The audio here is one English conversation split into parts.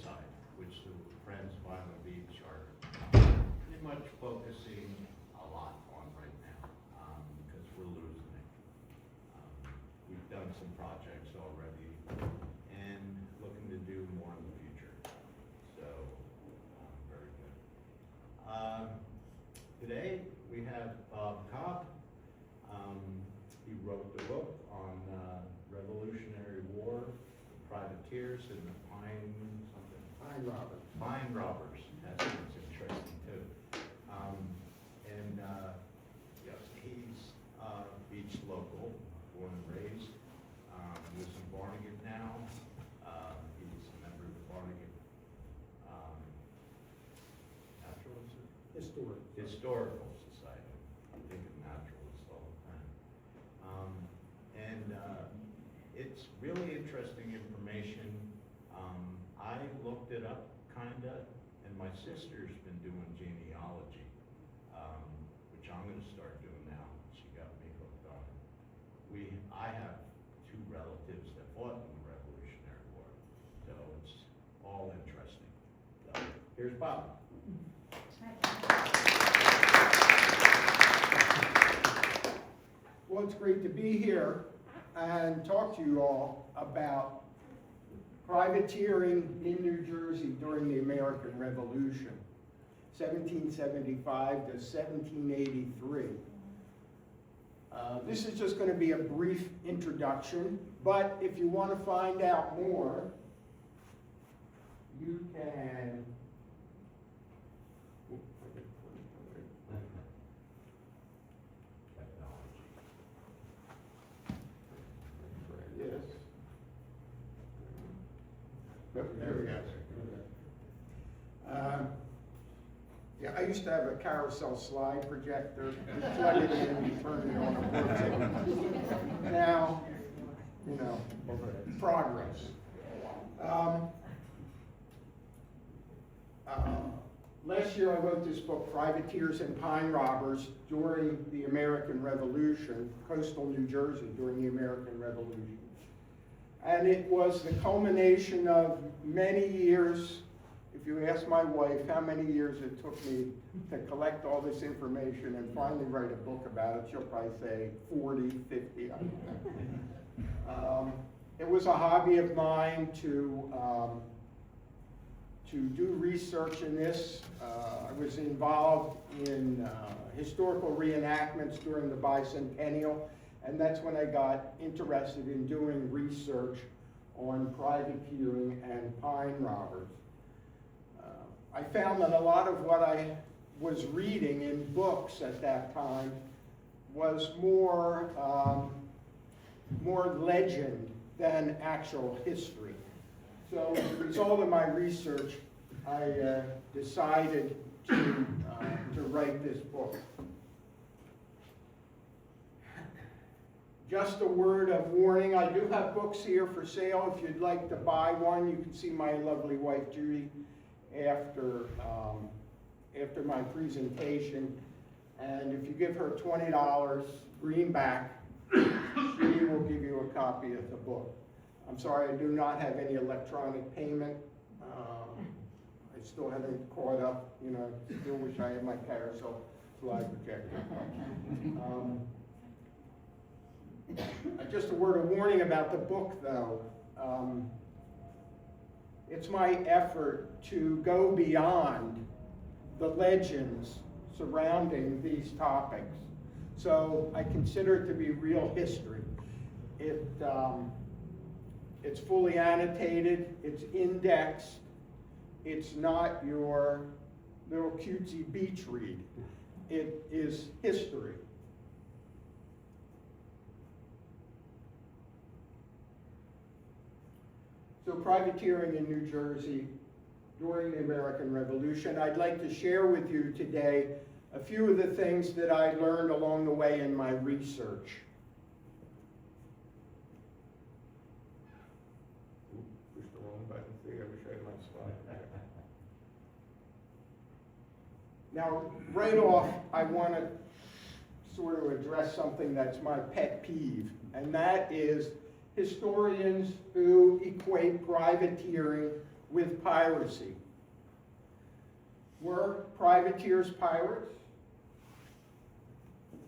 side, which the Friends of Island Beach are pretty much focusing a lot on right now, because we're losing it. We've done some projects already and looking to do more in the future. So, very good. Today we have Cobb. He wrote the book on Revolutionary War, privateers, and the Pine robbers. That's interesting too. Yeah, he's beach local, born and raised. Lives in Barnegat now. He's a member of the Barnegat Historical Society. I'm thinking naturalist all the time. It's really interesting information. I looked it up kinda, and my sister's been doing genealogy, which I'm gonna start doing now. She got me hooked on it. I have two relatives that fought in the Revolutionary War, so it's all interesting. So, here's Bob. Well, it's great to be here and talk to you all about privateering in New Jersey during the American Revolution, 1775 to 1783. This is just going to be a brief introduction, but if you want to find out more, you can there we go. Yeah, I used to have a carousel slide projector. You plug it in and you turn it on and works. Now, you know, progress. Last year I wrote this book, Privateers and Pine Robbers during the American Revolution, coastal New Jersey during the American Revolution. And it was the culmination of many years. If you ask my wife how many years it took me to collect all this information and finally write a book about it, she'll probably say 40, 50. It was a hobby of mine to do research in this. I was involved in historical reenactments during the bicentennial. And that's when I got interested in doing research on privateering and pine robbers. I found that a lot of what I was reading in books at that time was more legend than actual history. So as a result of my research, I decided to write this book. Just a word of warning, I do have books here for sale. If you'd like to buy one, you can see my lovely wife Judy after my presentation. And if you give her $20 greenback, she will give you a copy of the book. I'm sorry, I do not have any electronic payment. I still haven't caught up, you know, still wish I had my carousel slide projector. Just a word of warning about the book, though. It's my effort to go beyond the legends surrounding these topics. So I consider it to be real history. It's fully annotated, it's indexed, it's not your little cutesy beach read. It is history. So privateering in New Jersey during the American Revolution, I'd like to share with you today a few of the things that I learned along the way in my research. Push the wrong button. See, I wish I had my slide. Now, right off, I want to sort of address something that's my pet peeve, and that is historians who equate privateering with piracy. Were privateers pirates?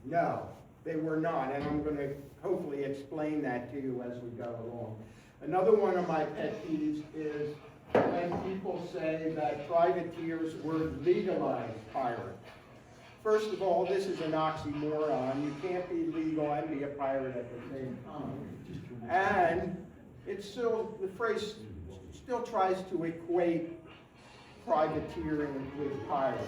No, they were not, and I'm going to hopefully explain that to you as we go along. Another one of my pet peeves is when people say that privateers were legalized pirates. First of all, this is an oxymoron. You can't be legal and be a pirate at the same time. And it's still, the phrase still tries to equate privateering with piracy.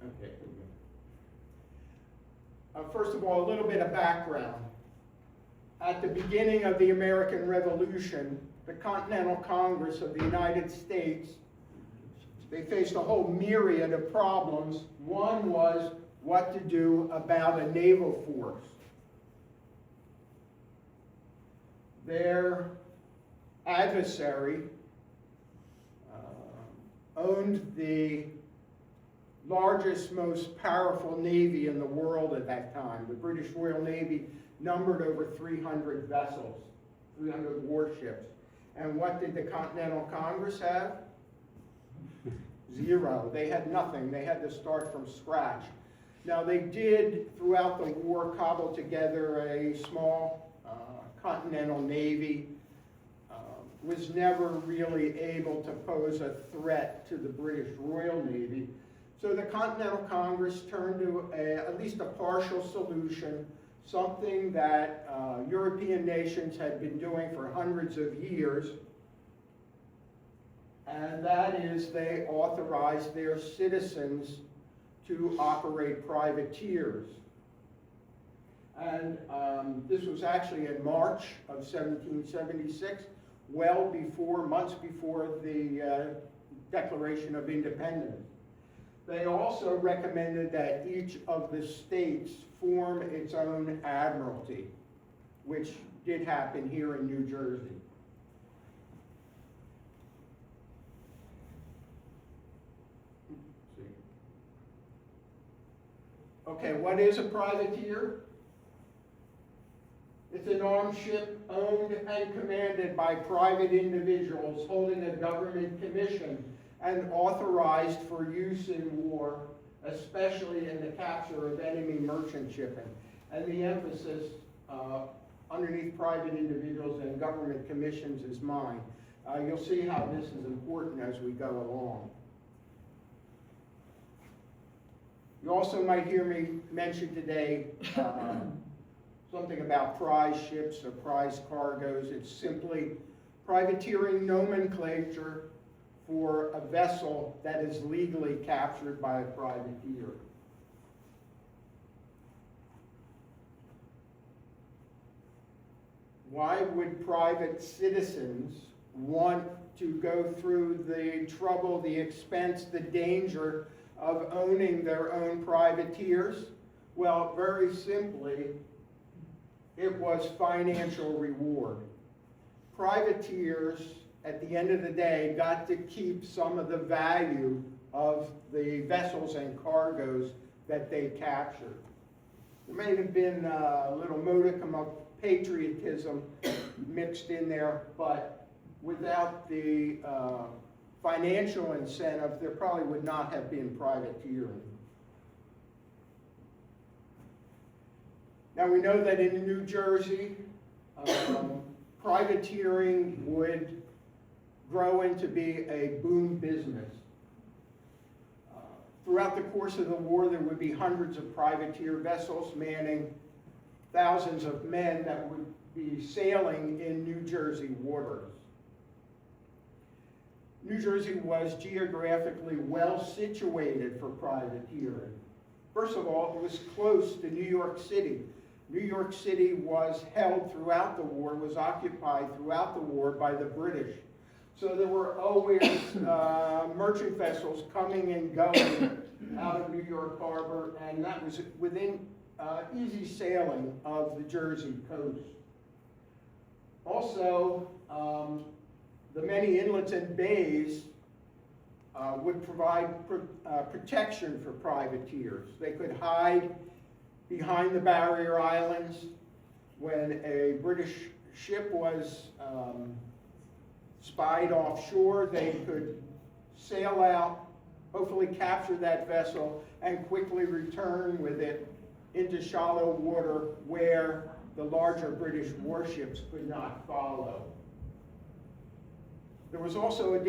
Okay. First of all, a little bit of background. At the beginning of the American Revolution, the Continental Congress of the United States, they faced a whole myriad of problems. One was what to do about a naval force. Their adversary owned the largest, most powerful navy in the world at that time. The British Royal Navy numbered over 300 vessels, 300 warships. And what did the Continental Congress have? Zero. They had nothing. They had to start from scratch. Now they did, throughout the war, cobble together a small continental navy. Was never really able to pose a threat to the British Royal Navy. So the Continental Congress turned to at least a partial solution, something that European nations had been doing for hundreds of years, and that is they authorized their citizens to operate privateers. And this was actually in March of 1776, well before, months before the Declaration of Independence. They also recommended that each of the states form its own admiralty, which did happen here in New Jersey. Okay, what is a privateer? It's an armed ship owned and commanded by private individuals holding a government commission and authorized for use in war, especially in the capture of enemy merchant shipping. And the emphasis underneath private individuals and government commissions is mine. You'll see how this is important as we go along. You also might hear me mention today something about prize ships or prize cargoes. It's simply privateering nomenclature for a vessel that is legally captured by a privateer. Why would private citizens want to go through the trouble, the expense, the danger of owning their own privateers? Well, very simply, it was financial reward. Privateers, at the end of the day, got to keep some of the value of the vessels and cargoes that they captured. There may have been a little modicum of patriotism mixed in there, but without the financial incentive, there probably would not have been privateering. Now we know that in New Jersey, privateering would grow into be a boom business. Throughout the course of the war, there would be hundreds of privateer vessels manning thousands of men that would be sailing in New Jersey waters. New Jersey was geographically well situated for privateering. First of all, it was close to New York City. New York City was held throughout the war, was occupied throughout the war by the British. So there were always merchant vessels coming and going out of New York Harbor, and that was within easy sailing of the Jersey coast. Also, the many inlets and bays would provide protection for privateers. They could hide behind the barrier islands. When a British ship was spied offshore, they could sail out, hopefully capture that vessel, and quickly return with it into shallow water where the larger British warships could not follow. There was also a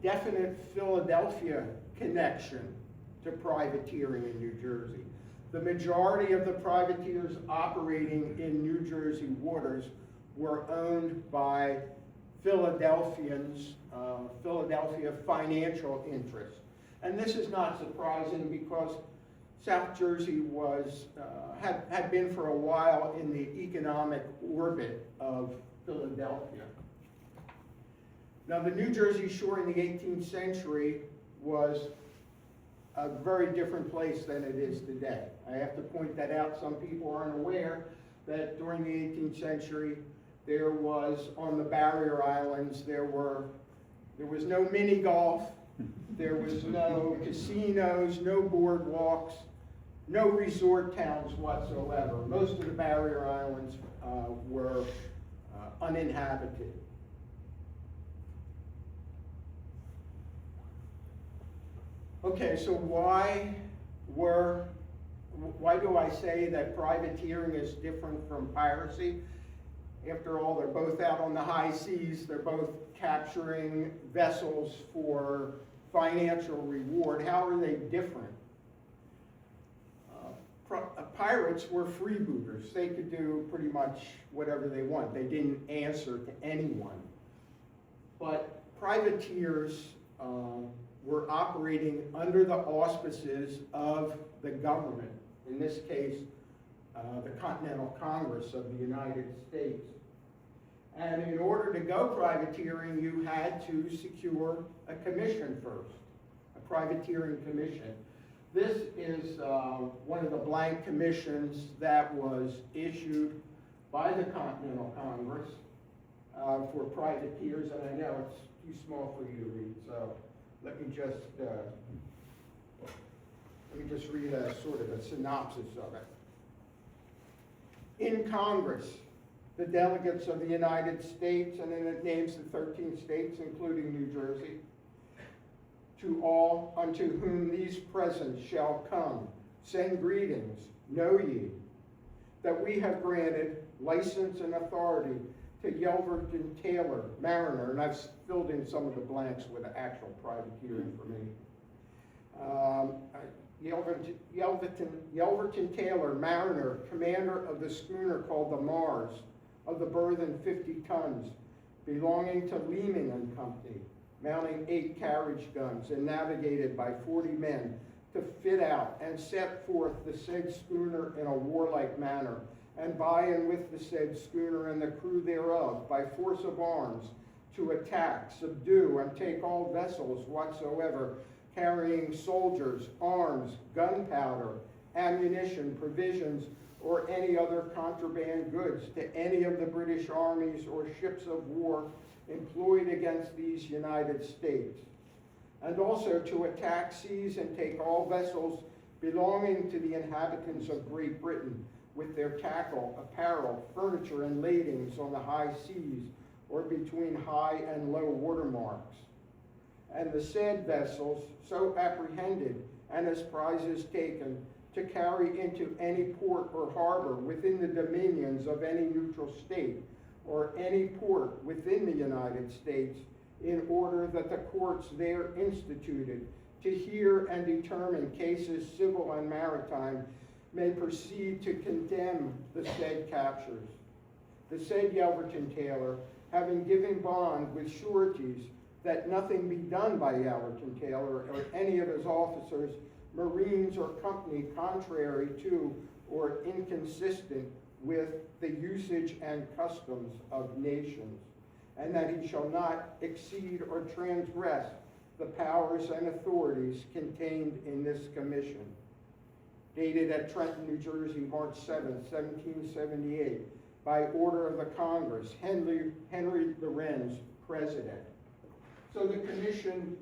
definite Philadelphia connection to privateering in New Jersey. The majority of the privateers operating in New Jersey waters were owned by Philadelphians, Philadelphia financial interests. And this is not surprising because South Jersey was, had been for a while in the economic orbit of Philadelphia. Now, the New Jersey shore in the 18th century was a very different place than it is today. I have to point that out. Some people aren't aware that during the 18th century, there was, on the barrier islands, there was no mini golf, there was no casinos, no boardwalks, no resort towns whatsoever. Most of the barrier islands were uninhabited. Okay, so why do I say that privateering is different from piracy? After all, they're both out on the high seas, they're both capturing vessels for financial reward. How are they different? Pirates were freebooters. They could do pretty much whatever they want. They didn't answer to anyone. But privateers were operating under the auspices of the government, in this case, the Continental Congress of the United States. And in order to go privateering, you had to secure a commission first, a privateering commission. This is one of the blank commissions that was issued by the Continental Congress for privateers, and I know it's too small for you to read, so let me just read a sort of a synopsis of it. In Congress, the delegates of the United States, and then it names the 13 states, including New Jersey, to all unto whom these presents shall come, send greetings, know ye, that we have granted license and authority to Yelverton Taylor, mariner, and I've filled in some of the blanks with actual privateer information. Yelverton Taylor, mariner, commander of the schooner called the Mars, of the burthen 50 tons, belonging to Leeming and Company, mounting 8 carriage guns and navigated by 40 men, to fit out and set forth the said schooner in a warlike manner, and by and with the said schooner and the crew thereof, by force of arms, to attack, subdue, and take all vessels whatsoever, carrying soldiers, arms, gunpowder, ammunition, provisions, or any other contraband goods to any of the British armies or ships of war employed against these United States, and also to attack, seize, and take all vessels belonging to the inhabitants of Great Britain, with their tackle, apparel, furniture, and ladings on the high seas, or between high and low water marks. And the said vessels, so apprehended and as prizes taken, to carry into any port or harbor within the dominions of any neutral state, or any port within the United States, in order that the courts there instituted to hear and determine cases civil and maritime may proceed to condemn the said captures. The said Yelverton Taylor, having given bond with sureties that nothing be done by Yelverton Taylor or any of his officers, marines, or company contrary to or inconsistent with the usage and customs of nations, and that he shall not exceed or transgress the powers and authorities contained in this commission. Dated at Trenton, New Jersey, March 7, 1778, by order of the Congress, Henry Lorenz, President. So the commission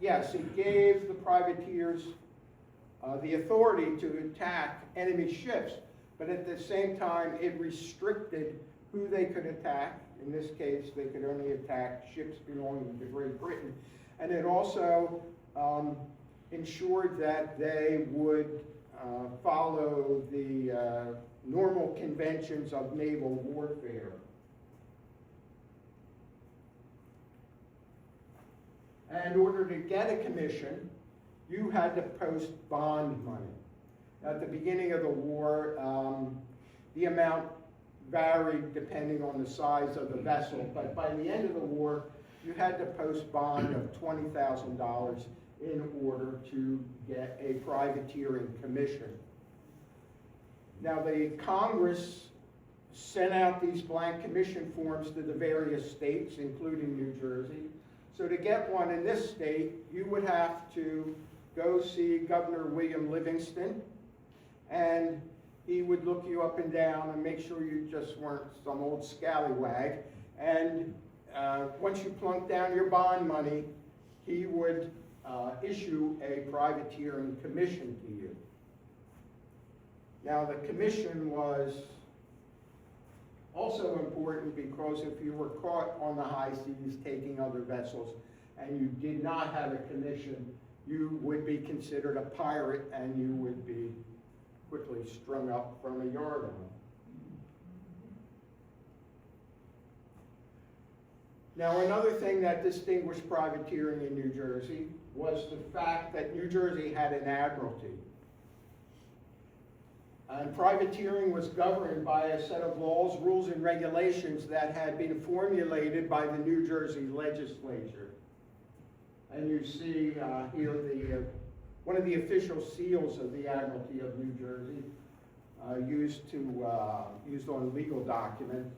yes, it gave the privateers the authority to attack enemy ships, but at the same time, it restricted who they could attack. In this case, they could only attack ships belonging to Great Britain. And it also ensured that they would follow the normal conventions of naval warfare. And in order to get a commission, you had to post bond money. At the beginning of the war, the amount varied depending on the size of the vessel, but by the end of the war, you had to post bond of $20,000 in order to get a privateering commission. Now, the Congress sent out these blank commission forms to the various states, including New Jersey. So to get one in this state, you would have to go see Governor William Livingston, and he would look you up and down and make sure you just weren't some old scallywag. And once you plunked down your bond money, he would issue a privateering commission to you. Now, the commission was also important because if you were caught on the high seas taking other vessels and you did not have a commission, you would be considered a pirate and you would be quickly strung up from a yardarm. Now, another thing that distinguished privateering in New Jersey was the fact that New Jersey had an admiralty. And privateering was governed by a set of laws, rules, and regulations that had been formulated by the New Jersey legislature. And you see here one of the official seals of the Admiralty of New Jersey, used on legal documents.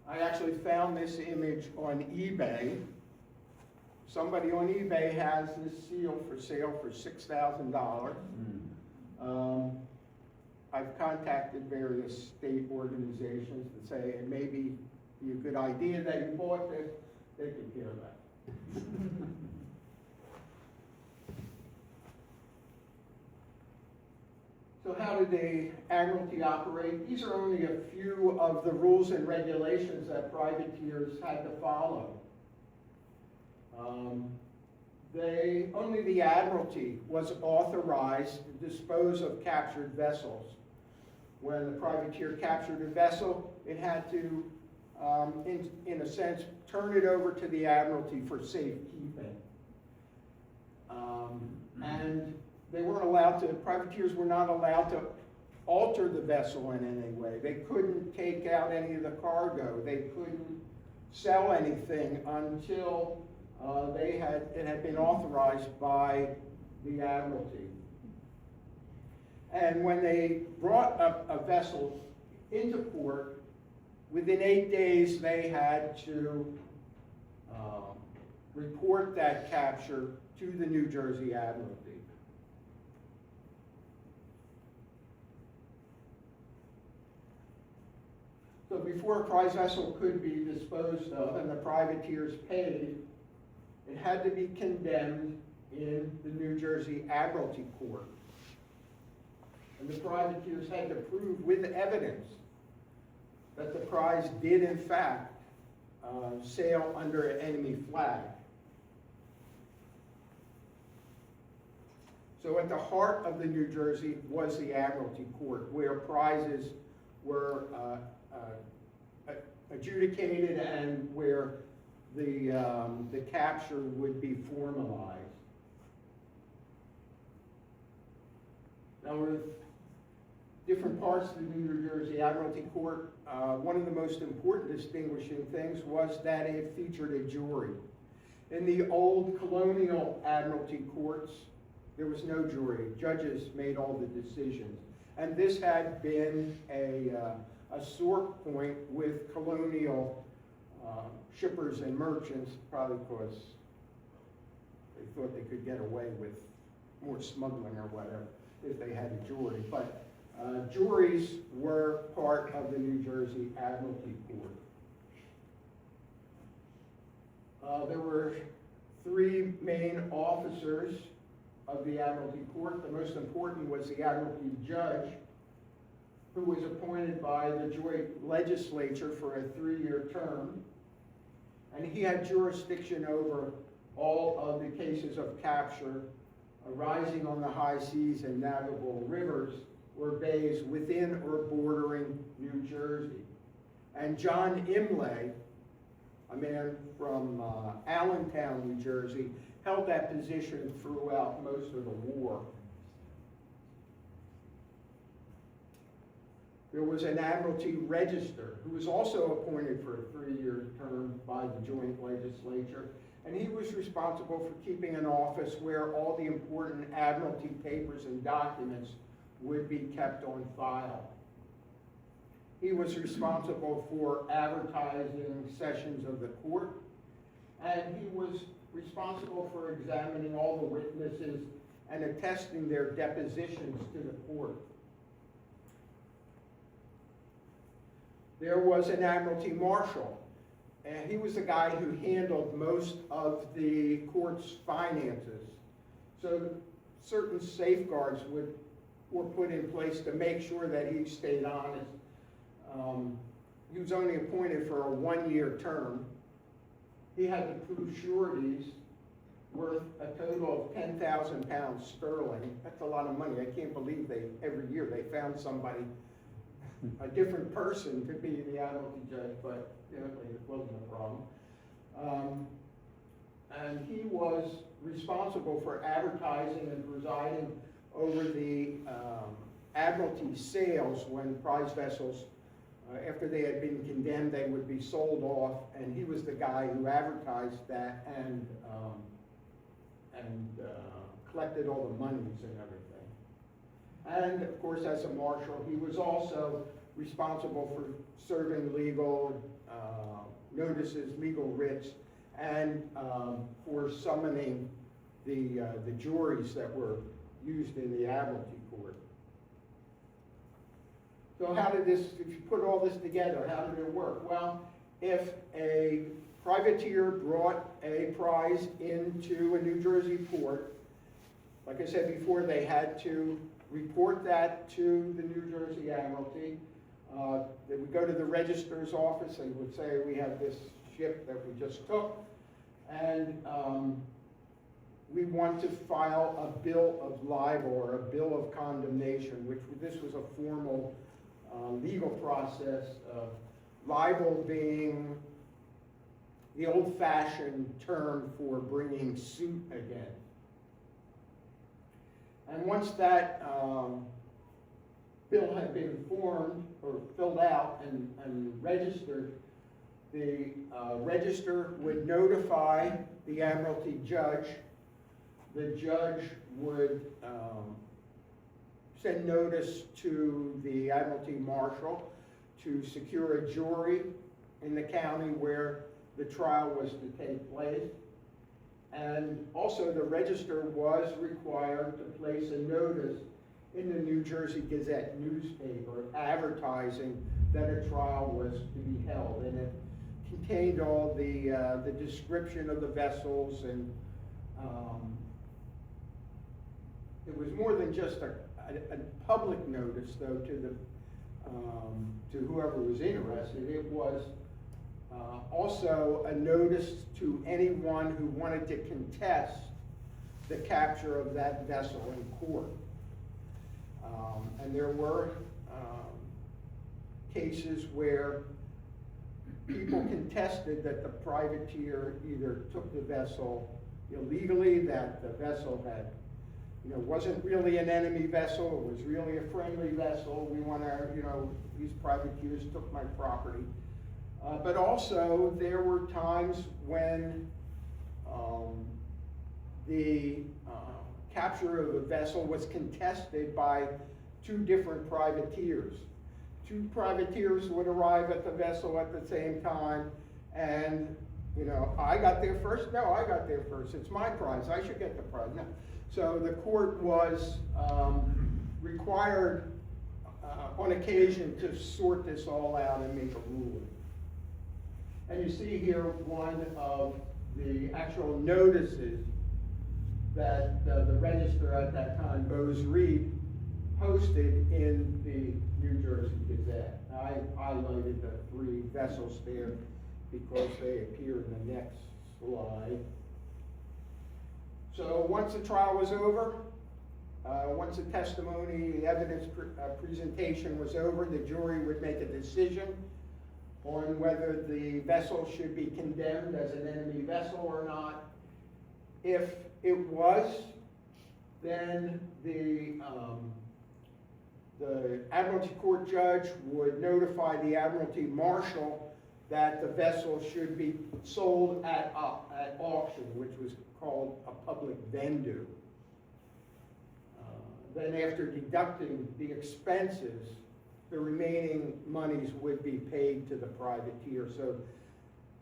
I actually found this image on eBay. Somebody on eBay has this seal for sale for $6,000. I've contacted various state organizations to say it may be a good idea that you bought this. They take care of that. So how did the Admiralty operate? These are only a few of the rules and regulations that privateers had to follow. Only the Admiralty was authorized to dispose of captured vessels. When the privateer captured a vessel, it had to, in a sense, turn it over to the Admiralty for safekeeping. And they weren't allowed to, privateers were not allowed to alter the vessel in any way. They couldn't take out any of the cargo. They couldn't sell anything until it had been authorized by the Admiralty. And when they brought a vessel into port, within 8 days they had to report that capture to the New Jersey Admiralty. So before a prize vessel could be disposed of and the privateers paid, it had to be condemned in the New Jersey Admiralty Court. And the privateers had to prove with evidence that the prize did in fact sail under an enemy flag. So at the heart of the New Jersey was the Admiralty Court, where prizes were adjudicated and where the capture would be formalized. Now, with different parts of the New Jersey Admiralty Court, one of the most important distinguishing things was that it featured a jury. In the old colonial Admiralty courts, there was no jury. Judges made all the decisions. And this had been a sore point with colonial shippers and merchants, probably because they thought they could get away with more smuggling or whatever if they had a jury. But juries were part of the New Jersey Admiralty Court. There were three main officers of the Admiralty Court. The most important was the Admiralty Judge, who was appointed by the joint legislature for a 3-year term. And he had jurisdiction over all of the cases of capture arising on the high seas and navigable rivers or bays within or bordering New Jersey. And John Imlay, a man from Allentown, New Jersey, held that position throughout most of the war. There was an Admiralty Register who was also appointed for a 3-year term by the joint legislature, and he was responsible for keeping an office where all the important Admiralty papers and documents would be kept on file. He was responsible for advertising sessions of the court, and he was responsible for examining all the witnesses and attesting their depositions to the court. There was an Admiralty Marshal, and he was the guy who handled most of the court's finances. So certain safeguards were put in place to make sure that he stayed honest. He was only appointed for a 1-year term. He had to prove sureties worth a total of 10,000 pounds sterling. That's a lot of money. I can't believe every year they found somebody, a different person to be the Admiralty Judge, but it wasn't a problem. And he was responsible for advertising and presiding over the Admiralty sales when prize vessels, after they had been condemned, they would be sold off, and he was the guy who advertised that and collected all the monies and everything. And of course, as a marshal, he was also responsible for serving legal notices, legal writs, and for summoning the juries that were used in the Admiralty Court. So how did this, if you put all this together, how did it work? Well, if a privateer brought a prize into a New Jersey port, like I said before, they had to report that to the New Jersey Admiralty. They would go to the registrar's office and would say, we have this ship that we just took, and we want to file a bill of libel or a bill of condemnation, which this was a formal legal process, libel being the old-fashioned term for bringing suit again. And once that bill had been formed or filled out and registered, the register would notify the Admiralty Judge. The judge would send notice to the Admiralty Marshal to secure a jury in the county where the trial was to take place. And also the register was required to place a notice in the New Jersey Gazette newspaper advertising that a trial was to be held. And it contained all the description of the vessels, and it was more than just a public notice, though, to whoever was interested. It was also a notice to anyone who wanted to contest the capture of that vessel in court. And there were cases where people contested that the privateer either took the vessel illegally, that the vessel had, wasn't really an enemy vessel, it was really a friendly vessel. We want to, these privateers took my property. But also there were times when the capture of a vessel was contested by two different privateers. Two privateers would arrive at the vessel at the same time, and I got there first. No, I got there first. It's my prize. I should get the prize. No. So the court was required on occasion to sort this all out and make a ruling. And you see here one of the actual notices that the register at that time, Bose Reed, posted in the New Jersey Gazette. I highlighted the 3 vessels there because they appear in the next slide. So once the trial was over, once the testimony, the evidence presentation was over, the jury would make a decision on whether the vessel should be condemned as an enemy vessel or not. If it was, then the Admiralty Court judge would notify the Admiralty Marshal that the vessel should be sold at auction, which was called a public vendue. Then after deducting the expenses, the remaining monies would be paid to the privateer. So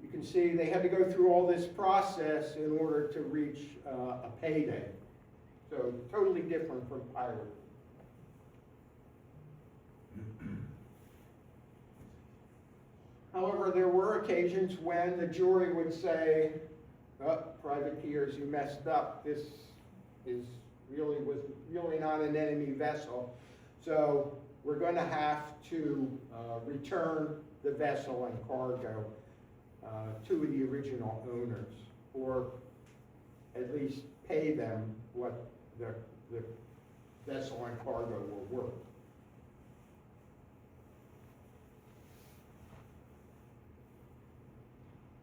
you can see they had to go through all this process in order to reach a payday. So totally different from piracy. However, there were occasions when the jury would say, oh, privateers, you messed up. This was really not an enemy vessel. So we're going to have to return the vessel and cargo to the original owners, or at least pay them what the vessel and cargo were worth.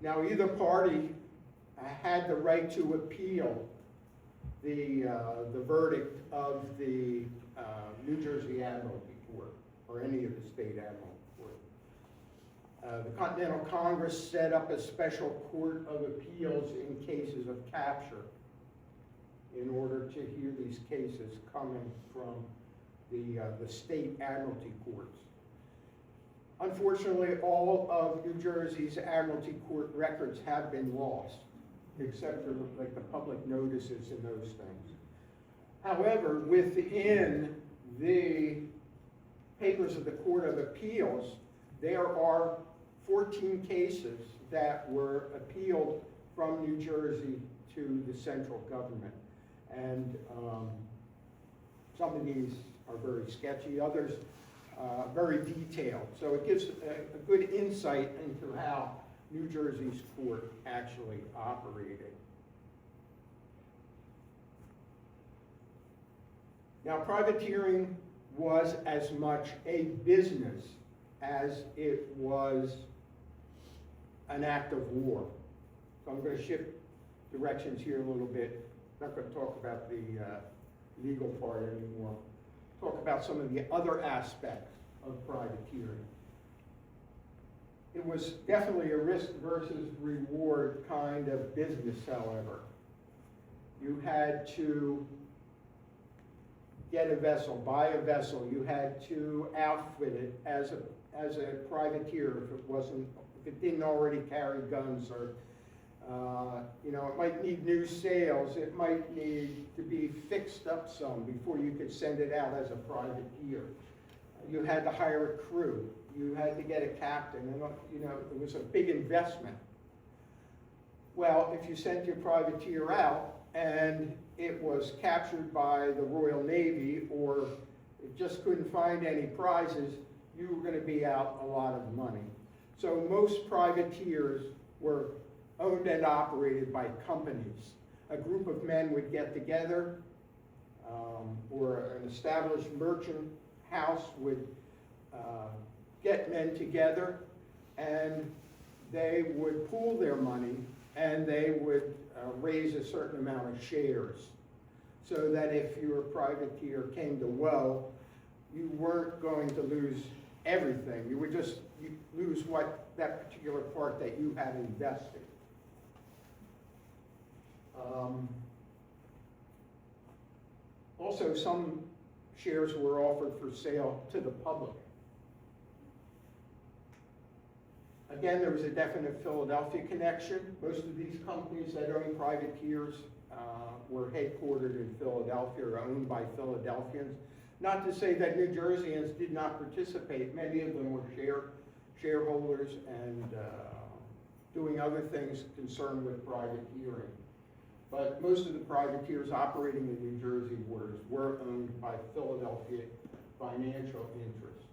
Now, either party had the right to appeal the verdict of the New Jersey Admiralty Court, or any of the state Admiralty Court. The Continental Congress set up a special court of appeals in cases of capture in order to hear these cases coming from the state Admiralty courts. Unfortunately, all of New Jersey's Admiralty Court records have been lost, except for like the public notices and those things. However, within the papers of the Court of Appeals, there are 14 cases that were appealed from New Jersey to the central government. And some of these are very sketchy, others very detailed. So it gives a good insight into how New Jersey's court actually operated. Now, privateering was as much a business as it was an act of war. So I'm going to shift directions here a little bit. I'm not going to talk about the legal part anymore. Talk about some of the other aspects of privateering. It was definitely a risk versus reward kind of business, however. You had to get a vessel, buy a vessel. You had to outfit it as a privateer if it didn't already carry guns, or it might need new sails. It might need to be fixed up some before you could send it out as a privateer. You had to hire a crew. You had to get a captain, and it was a big investment. Well, if you sent your privateer out and it was captured by the Royal Navy, or it just couldn't find any prizes, you were going to be out a lot of money. So most privateers were owned and operated by companies. A group of men would get together, or an established merchant house would get men together, and they would pool their money, and they would raise a certain amount of shares, so that if your privateer came to woe, you weren't going to lose everything. You would just lose that particular part that you had invested. Also, some shares were offered for sale to the public. Again, there was a definite Philadelphia connection. Most of these companies that own privateers were headquartered in Philadelphia, or owned by Philadelphians. Not to say that New Jerseyans did not participate. Many of them were shareholders and doing other things concerned with privateering. But most of the privateers operating in New Jersey waters were owned by Philadelphia financial interests.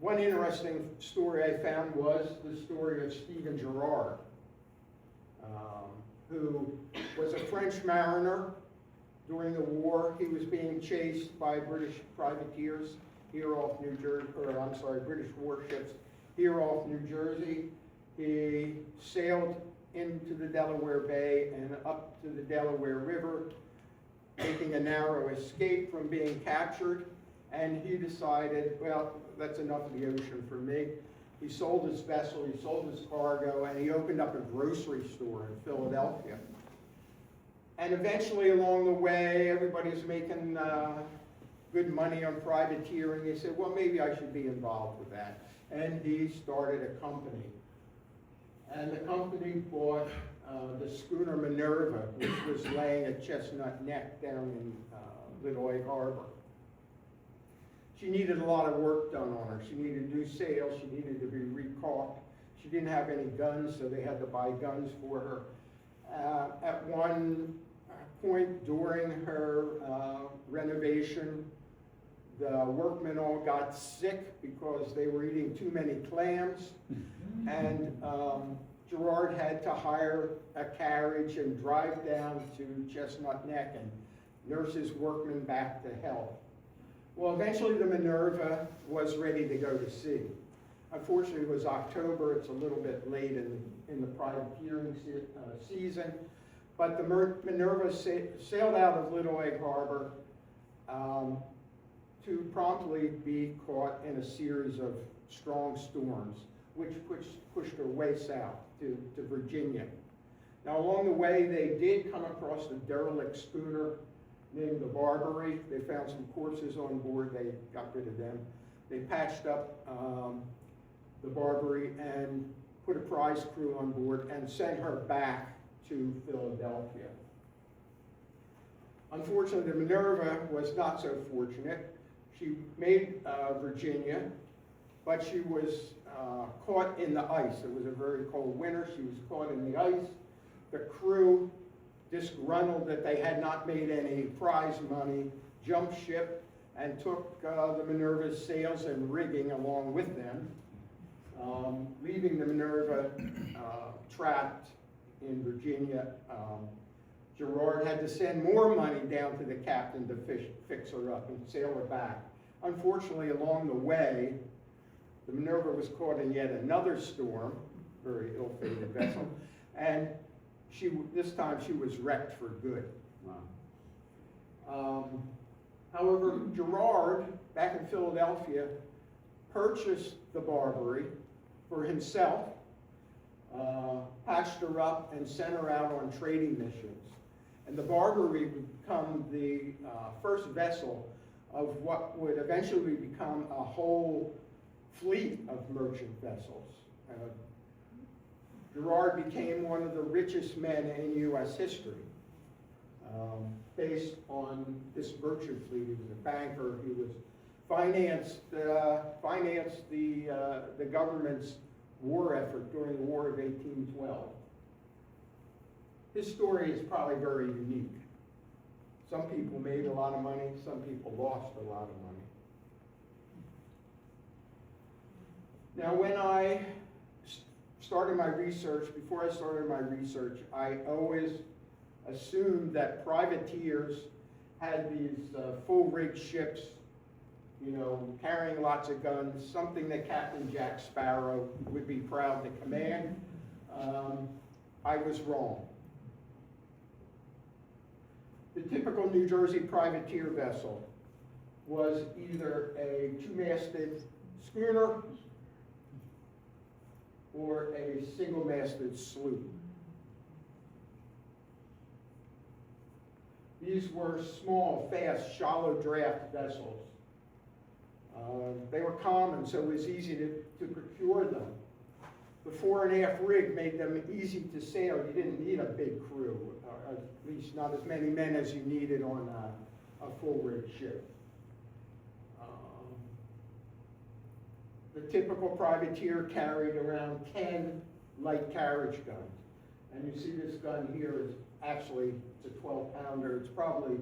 One interesting story I found was the story of Stephen Girard, who was a French mariner during the war. He was being chased by British privateers here off New Jersey, British warships here off New Jersey. He sailed into the Delaware Bay and up to the Delaware River, making a narrow escape from being captured. And he decided, well, that's enough of the ocean for me. He sold his vessel, he sold his cargo, and he opened up a grocery store in Philadelphia. And eventually along the way, everybody's making good money on privateering. He said, well, maybe I should be involved with that. And he started a company. And the company bought the schooner Minerva, which was laying at Chestnut Neck down in Little Egg Harbor. She needed a lot of work done on her. She needed new sails. She needed to be recaulked. She didn't have any guns, so they had to buy guns for her. At one point during her renovation, the workmen all got sick because they were eating too many clams. And Girard had to hire a carriage and drive down to Chestnut Neck and nurse his workmen back to health. Well, eventually the Minerva was ready to go to sea. Unfortunately, it was October. It's a little bit late in the privateering season. But the Minerva sailed out of Little Egg Harbor to promptly be caught in a series of strong storms, which pushed her way south to Virginia. Now, along the way, they did come across a derelict schooner named the Barbary. They found some corpses on board. They got rid of them. They patched up the Barbary and put a prize crew on board and sent her back to Philadelphia. Unfortunately, the Minerva was not so fortunate. She made Virginia, but she was caught in the ice. It was a very cold winter. She was caught in the ice. The crew, disgruntled that they had not made any prize money, jumped ship and took the Minerva's sails and rigging along with them, leaving the Minerva trapped in Virginia. Girard had to send more money down to the captain to fix her up and sail her back. Unfortunately, along the way, the Minerva was caught in yet another storm, very ill-fated vessel, and this time she was wrecked for good. Wow. However, Girard, back in Philadelphia, purchased the Barbary for himself, patched her up, and sent her out on trading missions. And the Barbary would become the first vessel of what would eventually become a whole fleet of merchant vessels. Girard became one of the richest men in U.S. history based on this merchant fleet. He was a banker. He was financed the government's war effort during the War of 1812. His story is probably very unique. Some people made a lot of money. Some people lost a lot of money. Now, when I started my research, before I started my research, I always assumed that privateers had these full-rigged ships, you know, carrying lots of guns, something that Captain Jack Sparrow would be proud to command. I was wrong. The typical New Jersey privateer vessel was either a two-masted schooner or a single-masted sloop. These were small, fast, shallow draft vessels. They were common, so it was easy to procure them. The fore and aft rig made them easy to sail. You didn't need a big crew, or at least not as many men as you needed on a full rig ship. The typical privateer carried around 10 light carriage guns. And you see this gun here is actually, it's a 12-pounder. It's probably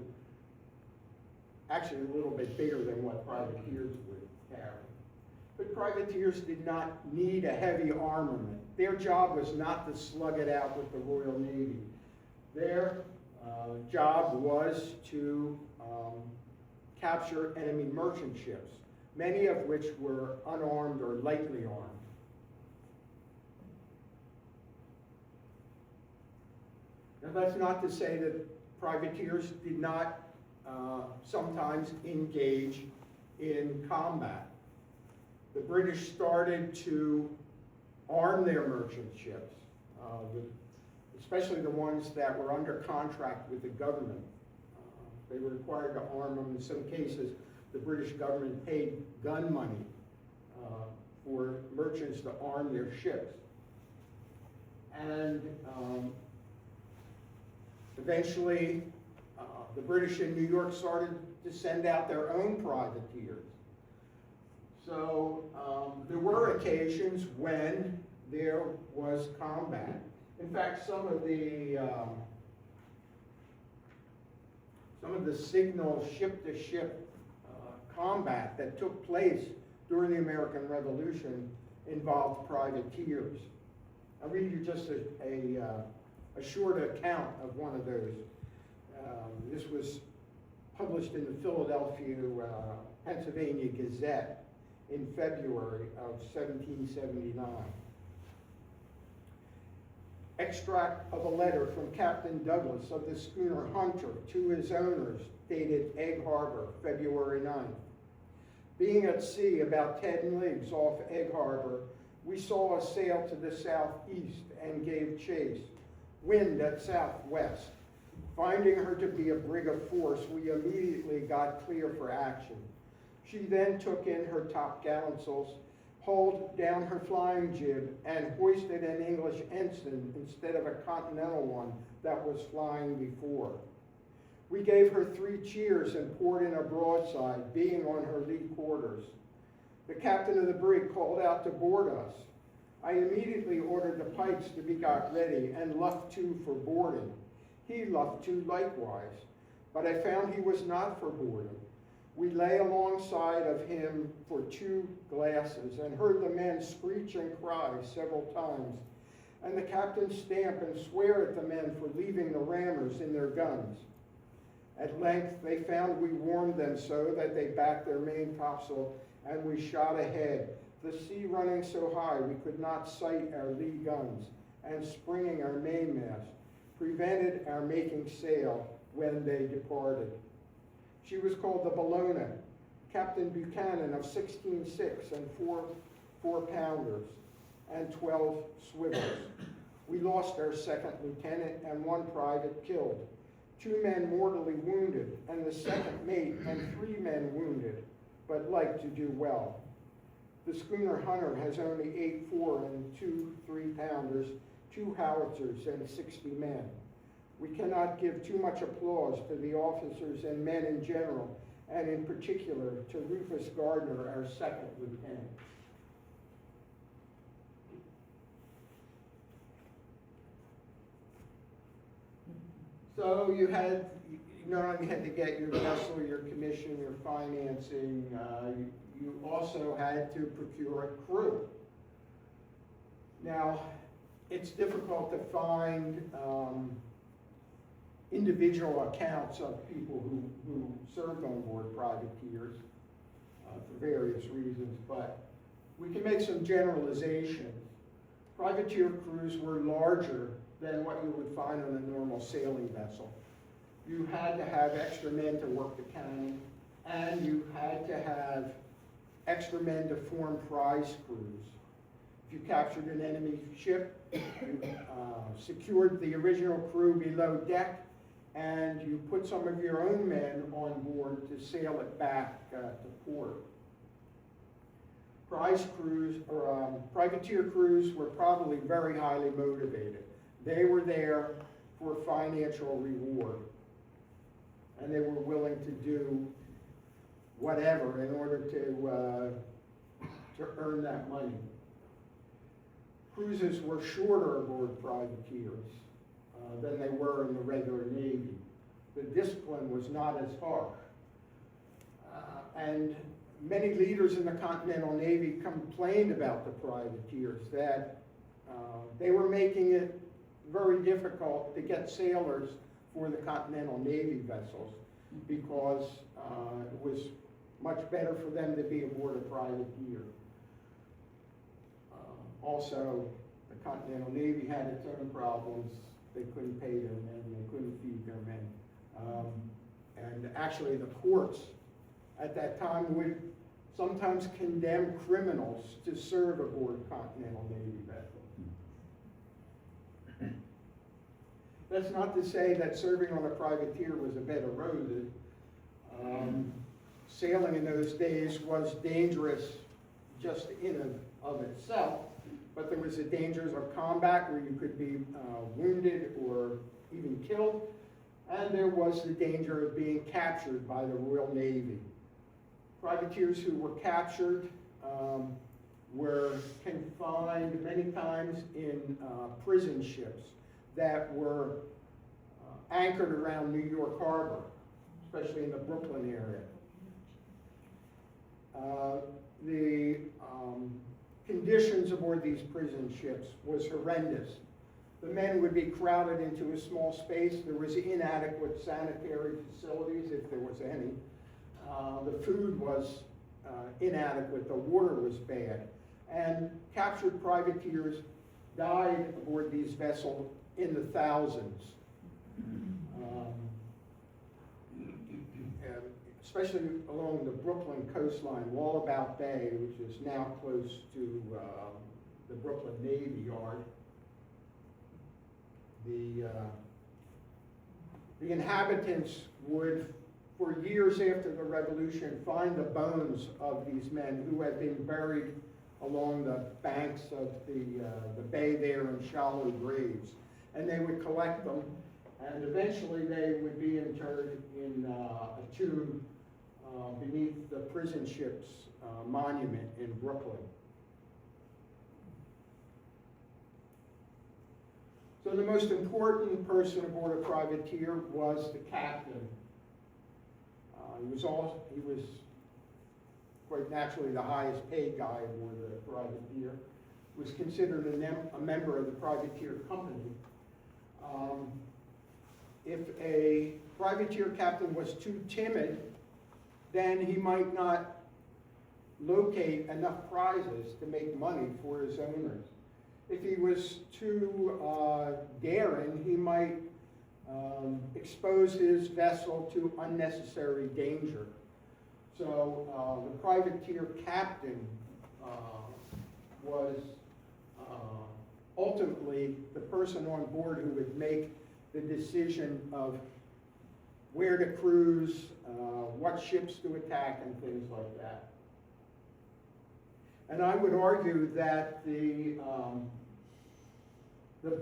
actually a little bit bigger than what privateers would carry. But privateers did not need a heavy armament. Their job was not to slug it out with the Royal Navy. Their job was to capture enemy merchant ships, many of which were unarmed or lightly armed. Now that's not to say that privateers did not sometimes engage in combat. The British started to arm their merchant ships, especially the ones that were under contract with the government. They were required to arm them. In some cases, the British government paid gun money for merchants to arm their ships. And eventually, the British in New York started to send out their own privateers. So there were occasions when there was combat. In fact, some of the signal ship-to-ship combat that took place during the American Revolution involved privateers. I'll read you just a short account of one of those. This was published in the Philadelphia, Pennsylvania Gazette in February of 1779. Extract of a letter from Captain Douglas of the schooner Hunter to his owners, dated Egg Harbor, February 9th. Being at sea about 10 leagues off Egg Harbor, we saw a sail to the southeast and gave chase, wind at southwest. Finding her to be a brig of force, we immediately got clear for action. She then took in her topgallantsails, hauled down her flying jib, and hoisted an English ensign instead of a continental one that was flying before. We gave her 3 cheers and poured in a broadside, being on her lee quarters. The captain of the brig called out to board us. I immediately ordered the pikes to be got ready and luffed to for boarding. He luffed to likewise, but I found he was not for boarding. We lay alongside of him for 2 glasses and heard the men screech and cry several times, and the captain stamp and swear at the men for leaving the rammers in their guns. At length they found we warned them so that they backed their main topsail, and we shot ahead, the sea running so high we could not sight our lee guns, and springing our mainmast, prevented our making sail when they departed. She was called the Bellona, Captain Buchanan of 16.6 and 4-pounders, and 12 swivels. We lost our second lieutenant and 1 private killed, 2 men mortally wounded, and the second mate and 3 men wounded, but like to do well. The schooner Hunter has only 8 4 and 2 3-pounders, 2 howitzers, and 60 men. We cannot give too much applause to the officers and men in general, and in particular to Rufus Gardner, our second lieutenant. So you not only had to get your vessel, your commission, your financing, you also had to procure a crew. Now, it's difficult to find individual accounts of people who served on board privateers for various reasons, but we can make some generalizations. Privateer crews were larger than what you would find on a normal sailing vessel. You had to have extra men to work the cannon, and you had to have extra men to form prize crews. If you captured an enemy ship, you secured the original crew below deck, and you put some of your own men on board to sail it back to port. Prize crews, or privateer crews, were probably very highly motivated. They were there for financial reward, and they were willing to do whatever in order to to earn that money. Cruises were shorter aboard privateers than they were in the regular Navy. The discipline was not as harsh. And many leaders in the Continental Navy complained about the privateers, that they were making it very difficult to get sailors for the Continental Navy vessels, because it was much better for them to be aboard a privateer. Also, the Continental Navy had its own problems. They couldn't pay their men, they couldn't feed their men. And actually the courts at that time would sometimes condemn criminals to serve aboard Continental Navy vessels. That's not to say that serving on a privateer was a bed of roses. Sailing in those days was dangerous just in and of itself, but there was the dangers of combat where you could be wounded or even killed, and there was the danger of being captured by the Royal Navy. Privateers who were captured were confined many times in prison ships that were anchored around New York Harbor, especially in the Brooklyn area. The conditions aboard these prison ships was horrendous. The men would be crowded into a small space. There was inadequate sanitary facilities, if there was any. The food was inadequate. The water was bad. And captured privateers died aboard these vessels in the thousands. Especially along the Brooklyn coastline, Wallabout Bay, which is now close to the Brooklyn Navy Yard. The inhabitants would, for years after the Revolution, find the bones of these men who had been buried along the banks of the bay there in shallow graves. And they would collect them, and eventually they would be interred in a tomb beneath the prison ship's monument in Brooklyn. So the most important person aboard a privateer was the captain. He was quite naturally the highest paid guy aboard the privateer. Was considered a member of the privateer company. If a privateer captain was too timid, then he might not locate enough prizes to make money for his owners. If he was too daring, he might expose his vessel to unnecessary danger. So the privateer captain was ultimately the person on board who would make the decision of where to cruise, what ships to attack, and things like that. And I would argue that the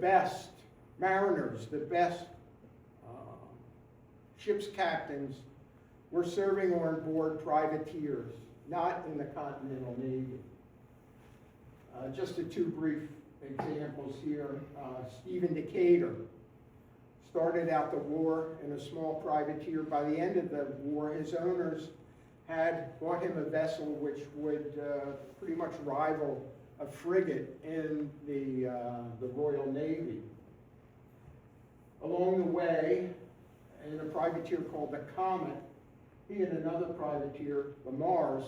best mariners, the best ship's captains were serving on board privateers, not in the Continental Navy. Just two brief examples here. Stephen Decatur started out the war in a small privateer. By the end of the war, his owners had bought him a vessel which would pretty much rival a frigate in the Royal Navy. Along the way, in a privateer called the Comet, he and another privateer, the Mars,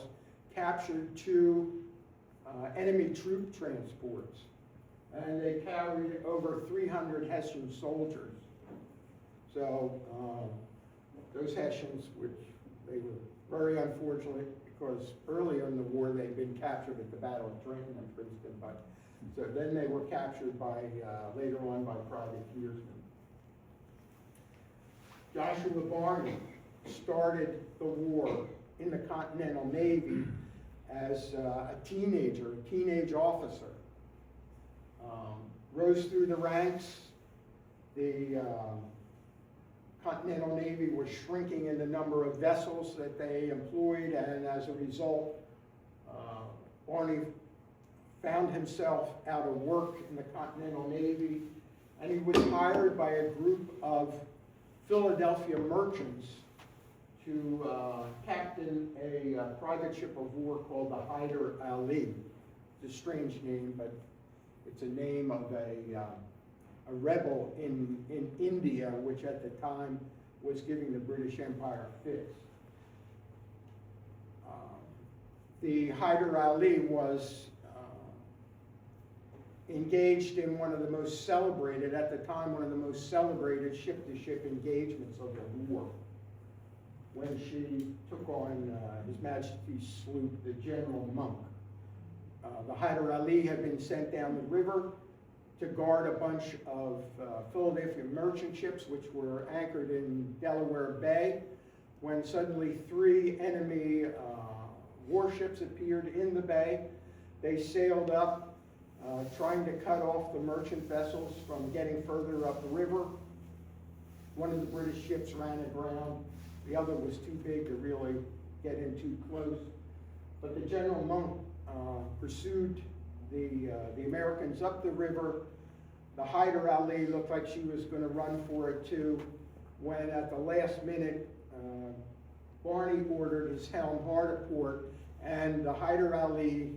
captured two enemy troop transports, and they carried over 300 Hessian soldiers. So those Hessians, which they were very unfortunate because earlier in the war they'd been captured at the Battle of Trenton and Princeton, but so then they were captured by later on by privateersmen. Joshua Barney started the war in the Continental Navy as a teenager, a teenage officer. Rose through the ranks. The Continental Navy was shrinking in the number of vessels that they employed, and as a result, Barney found himself out of work in the Continental Navy, and he was hired by a group of Philadelphia merchants to captain a private ship of war called the Hyder Ali. It's a strange name, but it's a name of a rebel in India, which at the time was giving the British Empire fits. The Hyder Ali was engaged in one of the most celebrated, at the time, one of the most celebrated ship-to-ship engagements of the war, when she took on His Majesty's sloop, the General Monk. The Hyder Ali had been sent down the river to guard a bunch of Philadelphia merchant ships which were anchored in Delaware Bay, when suddenly 3 enemy warships appeared in the bay. They sailed up, trying to cut off the merchant vessels from getting further up the river. One of the British ships ran aground. The other was too big to really get in too close. But the General Monk pursued the Americans up the river. The Hyder Ali looked like she was going to run for it too, when at the last minute, Barney ordered his helm hard a port, and the Hyder Ali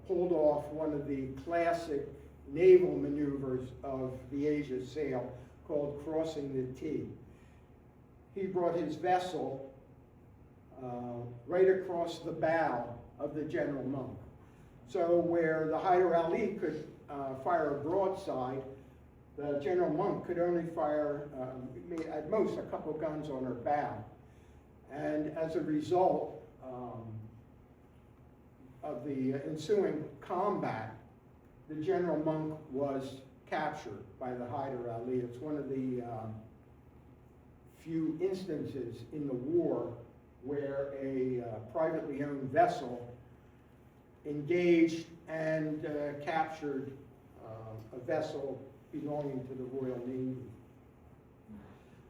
pulled off one of the classic naval maneuvers of the Asia sail called crossing the T. He brought his vessel right across the bow of the General Monk. So where the Hyder Ali could fire a broadside, the General Monk could only fire, at most, a couple guns on her bow. And as a result of the ensuing combat, the General Monk was captured by the Hyder Ali. It's one of the few instances in the war where a privately owned vessel engaged and captured a vessel belonging to the Royal Navy.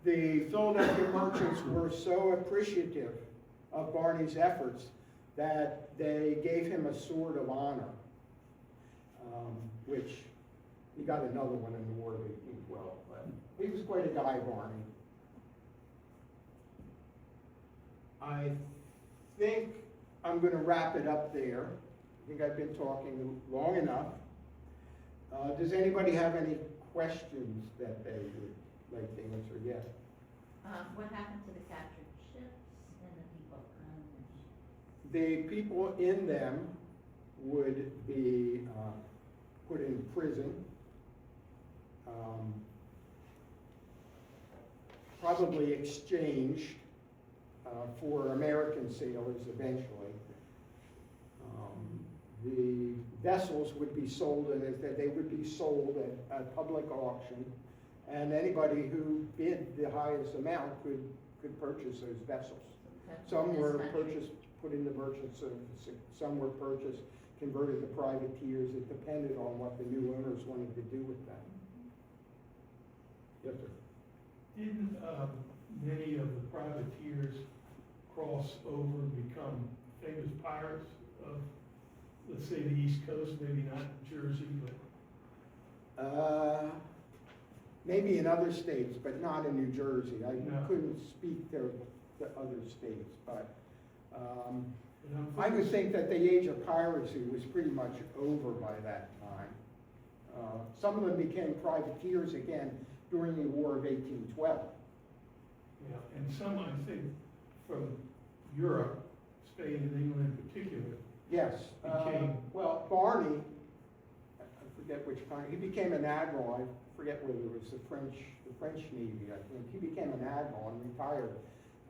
The Philadelphia merchants were so appreciative of Barney's efforts that they gave him a Sword of Honor, which he got another one in the War of 1812. But he was quite a guy, Barney. I think I'm going to wrap it up there. I think I've been talking long enough. Does anybody have any questions that they would like to answer? Yes. What happened to the captured ships and the people on the ships? The people in them would be put in prison, probably exchanged for American sailors eventually. The vessels would be sold, and they would be sold at public auction, and anybody who bid the highest amount could purchase those vessels. Some were purchased, put into merchant service, some were purchased, converted to privateers. It depended on what the new owners wanted to do with them. Yes, sir. Didn't many of the privateers cross over and become famous pirates of, let's say, the East Coast, maybe not Jersey, but? Maybe in other states, but not in New Jersey. I No. couldn't speak to the other states, but I would think that the age of piracy was pretty much over by that time. Some of them became privateers again during the War of 1812. Yeah, and some, I think, from Europe, Spain and England in particular. Yes. Became- Well, Barney, I forget which kind, he became an admiral. I forget whether it was the French Navy, I think. He became an admiral and retired,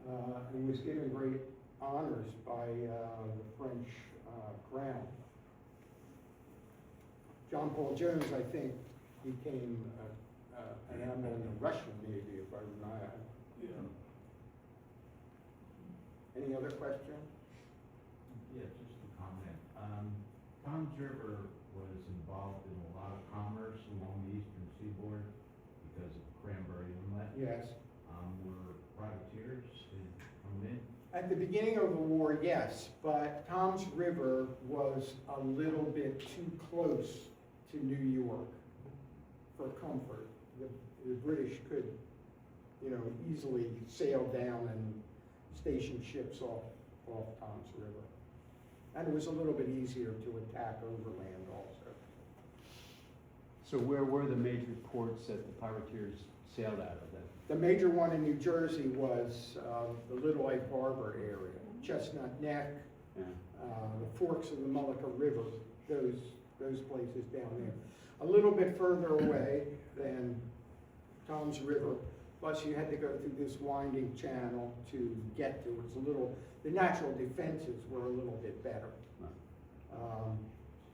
and was given great honors by the French crown. John Paul Jones, I think, became an admiral in the Russian Navy, if I remember. Yeah. Any other question? Yeah, just a comment. Tom's River was involved in a lot of commerce along the eastern seaboard because of Cranberry Inlet. Yes. Were privateers coming in? At the beginning of the war, yes, but Tom's River was a little bit too close to New York for comfort. The British could, easily sail down and station ships off Tom's River. And it was a little bit easier to attack overland also. So where were the major ports that the privateers sailed out of then? The major one in New Jersey was the Little Egg Harbor area, Chestnut Neck, Yeah. the forks of the Mullica River, those places down there. A little bit further away than Tom's River, plus you had to go through this winding channel to get to it. It's a little, the natural defenses were a little bit better.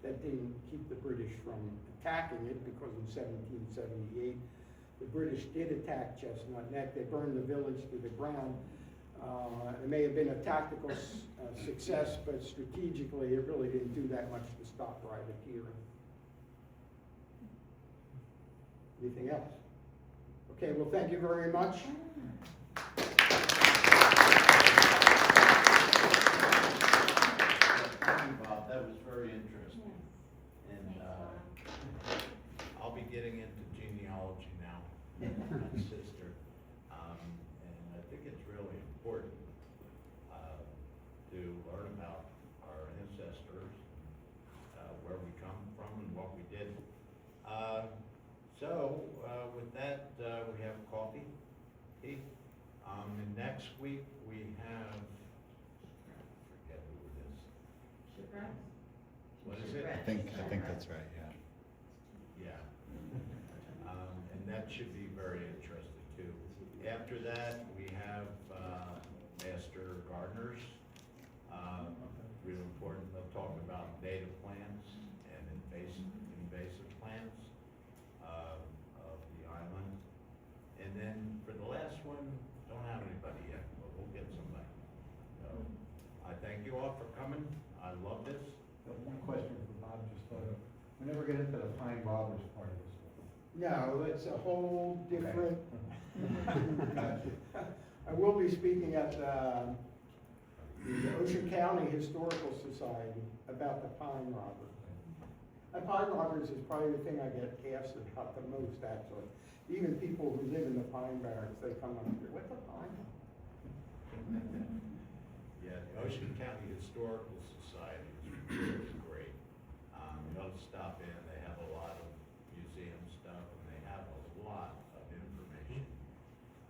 That didn't keep the British from attacking it, because in 1778, the British did attack Chestnut Neck. They burned the village to the ground. It may have been a tactical success, but strategically, it really didn't do that much to stop privateering. Anything else? Okay, well, thank you very much. Thank you, Bob, that was very interesting. And, Thanks, Bob. I'll be getting into genealogy now, my sister. And I think it's really important, to learn about our ancestors, where we come from and what we did. With that, we have coffee, tea. And next week, we have, I forget who it is. Shipwrecks? What is it? I think that's right, yeah. Yeah. And that should be very interesting too. After that, we have master gardeners. Real important, they'll talk about native plants and invasive plants of the island. And then for the last one, don't have anybody yet, but we'll get somebody. So I thank you all for coming. I love this. One question for Bob, just we never get into the pine robbers part of this. No, it's a whole different. Gotcha. I will be speaking at the Ocean County Historical Society about the pine robbers. Pine robbers is probably the thing I get asked about the most, actually. Even people who live in the pine barrens, they come up here, what's a pine robber? Yeah, the Ocean County Historical Society is really great. You ought to stop in, they have a lot of museum stuff, and they have a lot of information.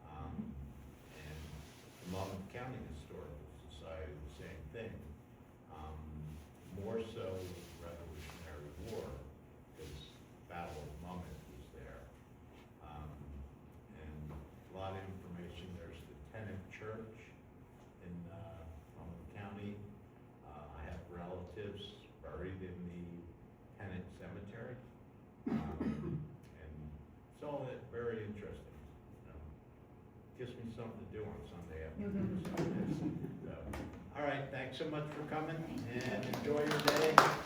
And the Monmouth County Historical Society, the same thing. More so with the Revolutionary War, because Battle of Monmouth was there. And a lot of information, there's the Tennant Church in Monmouth County. I have relatives buried in the Tennant Cemetery. And it's all very interesting. Gives me something to do on Sunday afternoon. So, all right, thanks so much for coming, and enjoy your day.